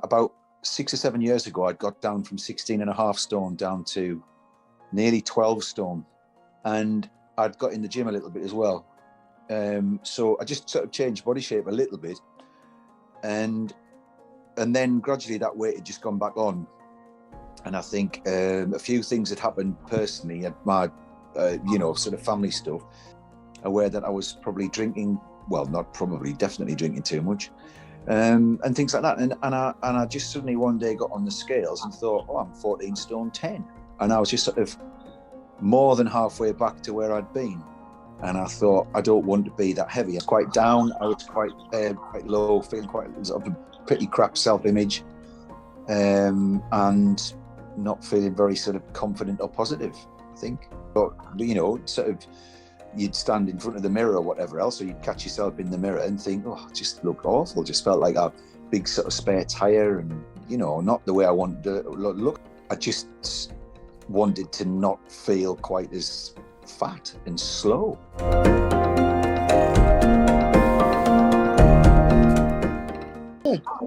About 6 or 7 years ago, I got down from 16.5 stone down to nearly 12 stone. And I'd got in the gym a little bit as well. So I just sort of changed body shape a little bit. And then gradually that weight had just gone back on. And I think a few things had happened personally at my, sort of family stuff, aware that I was probably drinking, well, not probably, definitely drinking too much, and things like that. And I just suddenly one day got on the scales and thought, oh, I'm 14 stone 10. And I was just sort of more than halfway back to where I'd been. And I thought, I don't want to be that heavy. I was quite down. I was quite low, feeling quite sort of a pretty crap self-image, and not feeling very sort of confident or positive, I think. But, sort of, you'd stand in front of the mirror or whatever else, or you'd catch yourself in the mirror and think, oh, I just looked awful. Just felt like a big sort of spare tire and, not the way I wanted to look. I just wanted to not feel quite as fat and slow.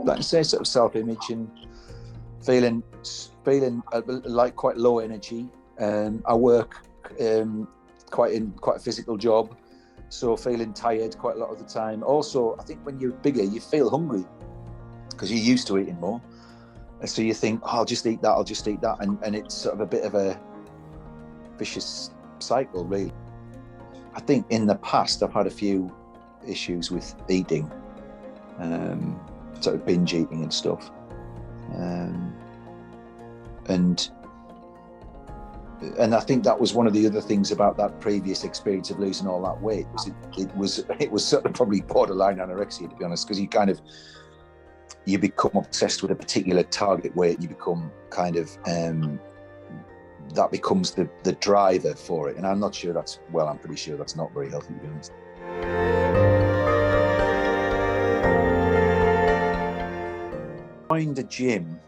Like I say, sort of self-image and feeling like quite low energy. I work quite a physical job, so feeling tired quite a lot of the time. Also, I think when you're bigger, you feel hungry because you're used to eating more. And so you think, oh, I'll just eat that. And it's sort of a bit of a vicious cycle, really. I think in the past, I've had a few issues with eating, sort of binge eating and stuff. And I think that was one of the other things about that previous experience of losing all that weight, was it was sort of probably borderline anorexia, to be honest, because you become obsessed with a particular target weight. You become kind of that becomes the driver for it. And I'm pretty sure that's not very healthy, to be honest. I joined the gym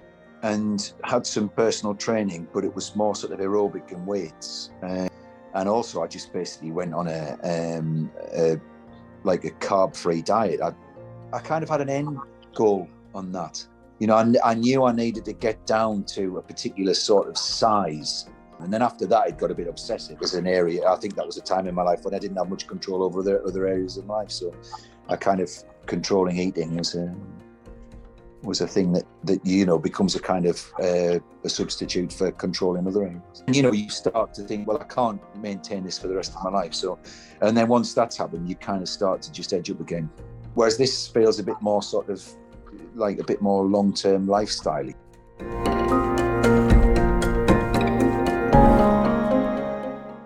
and had some personal training, but it was more sort of aerobic and weights. And also I just basically went on a carb-free diet. I kind of had an end goal on that. I knew I needed to get down to a particular sort of size. And then after that, it got a bit obsessive as an area. I think that was a time in my life when I didn't have much control over other areas of life. So I kind of controlling eating was a thing that becomes a kind of a substitute for controlling other areas. And, you start to think, well, I can't maintain this for the rest of my life. So, and then once that's happened, you kind of start to just edge up again. Whereas this feels a bit more sort of like a bit more long-term lifestyle-y.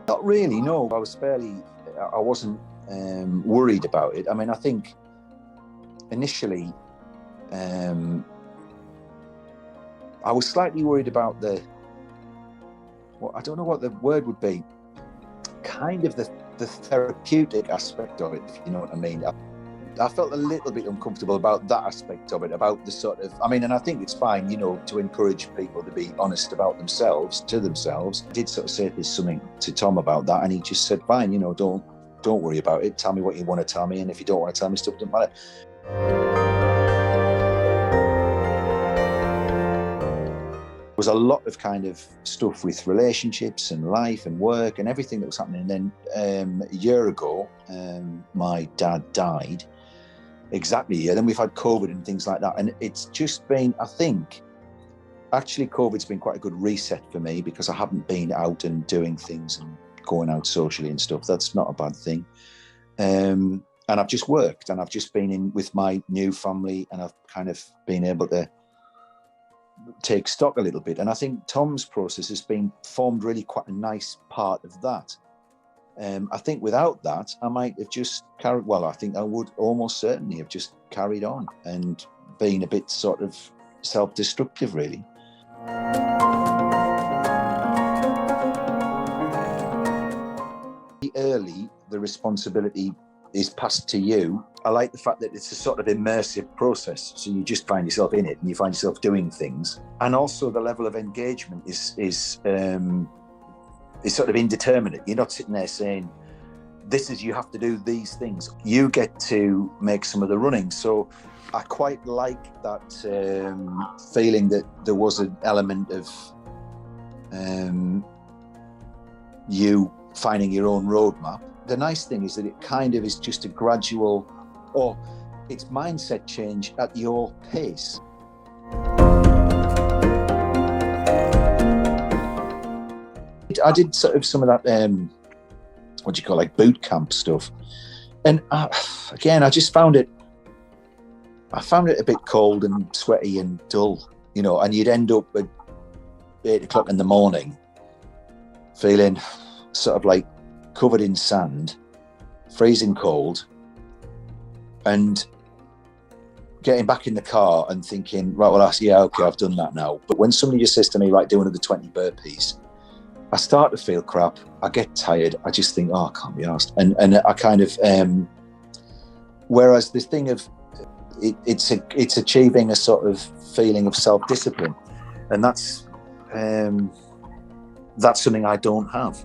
Not really, no. I wasn't worried about it. I mean, I think initially, I was slightly worried about I don't know what the word would be, kind of the therapeutic aspect of it, if you know what I mean. I felt a little bit uncomfortable about that aspect of it, about the sort of, and I think it's fine, to encourage people to be honest about themselves, to themselves. I did sort of say something to Tom about that, and he just said, fine, don't worry about it. Tell me what you want to tell me, and if you don't want to tell me stuff, it doesn't matter. There was a lot of kind of stuff with relationships and life and work and everything that was happening. And then a year ago, my dad died. Exactly a year. Then we've had COVID and things like that. And it's just been, I think, actually COVID's been quite a good reset for me, because I haven't been out and doing things and going out socially and stuff. That's not a bad thing. And I've just worked, and I've just been in with my new family, and I've kind of been able to take stock a little bit. And I think Tom's process has been formed really quite a nice part of that. I think without that, I might have just I think I would almost certainly have just carried on and been a bit sort of self-destructive, really. Early, the responsibility is passed to you. I like the fact that it's a sort of immersive process. So you just find yourself in it and you find yourself doing things. And also the level of engagement is sort of indeterminate. You're not sitting there saying, you have to do these things. You get to make some of the running. So I quite like that feeling that there was an element of you finding your own roadmap. The nice thing is that it kind of is just a gradual, or it's mindset change at your pace. I did sort of some of that, what do you call, like boot camp stuff. And again, I just found it a bit cold and sweaty and dull, you know, and you'd end up at 8 o'clock in the morning feeling sort of like covered in sand, freezing cold, and getting back in the car and thinking, right, well, yeah, okay, I've done that now. But when somebody just says to me, right, do another 20 burpees, I start to feel crap. I get tired. I just think, oh, I can't be asked. And I kind of, whereas this thing of, it's achieving a sort of feeling of self-discipline, and that's something I don't have.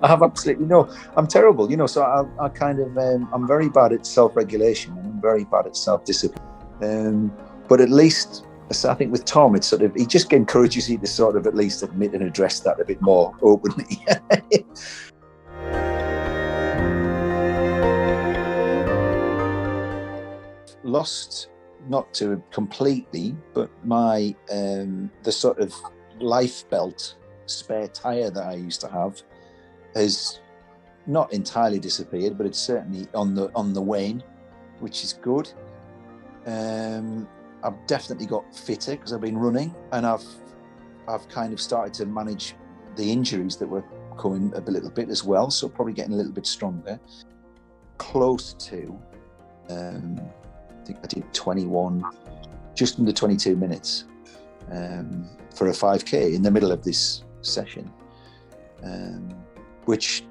I have absolutely no. I'm terrible, you know. So I kind of I'm very bad at self-regulation, and I'm very bad at self-discipline. But at least, I think with Tom, it's sort of, he just encourages you to sort of at least admit and address that a bit more openly. Lost, not to completely, but my the sort of life belt spare tire that I used to have has not entirely disappeared, but it's certainly on the wane, which is good. I've definitely got fitter because I've been running, and I've kind of started to manage the injuries that were coming a little bit as well, so probably getting a little bit stronger. Close to, I think I did 21, just under 22 minutes for a 5K in the middle of this session, which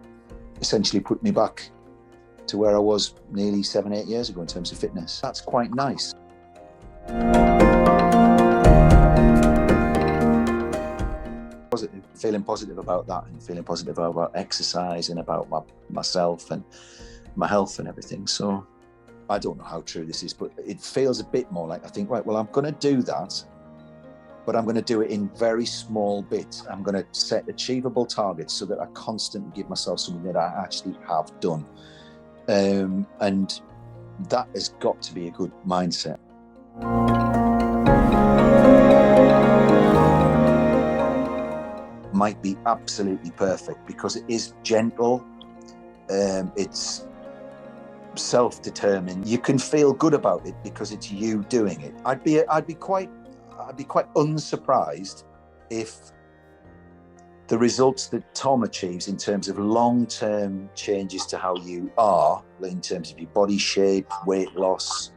essentially put me back to where I was nearly 7-8 years ago in terms of fitness. That's quite nice. Feeling positive about that, and feeling positive about exercise and about myself and my health and everything. So I don't know how true this is, but it feels a bit more like, I think, right, well, I'm going to do that, but I'm going to do it in very small bits. I'm going to set achievable targets so that I constantly give myself something that I actually have done. And that has got to be a good mindset. Might be absolutely perfect because it is gentle, it's self-determined. You can feel good about it because it's you doing it. I'd be quite unsurprised if the results that Tom achieves in terms of long-term changes to how you are, in terms of your body shape, weight loss,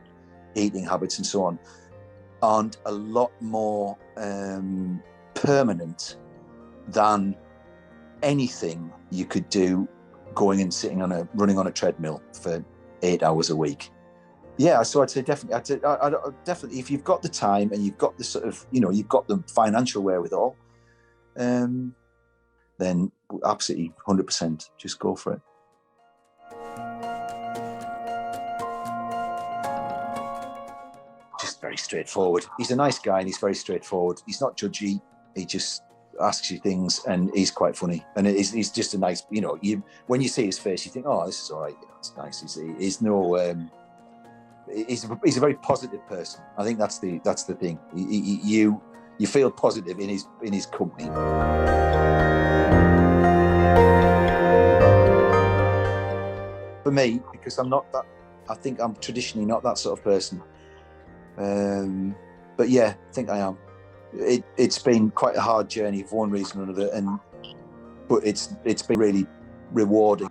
eating habits and so on, aren't a lot more permanent than anything you could do going and running on a treadmill for 8 hours a week. Yeah, so I'd say definitely, definitely, if you've got the time and you've got the sort of, you know, you've got the financial wherewithal, then absolutely 100%, just go for it. Just very straightforward. He's a nice guy and he's very straightforward. He's not judgy. He just asks you things, and he's quite funny. And he's just a nice, you know, when you see his face, you think, oh, this is all right. You know, it's nice. He's a very positive person. I think that's the thing. You feel positive in his company. For me, because I think I'm traditionally not that sort of person. But yeah, I think I am. It's been quite a hard journey for one reason or another, but it's been really rewarding.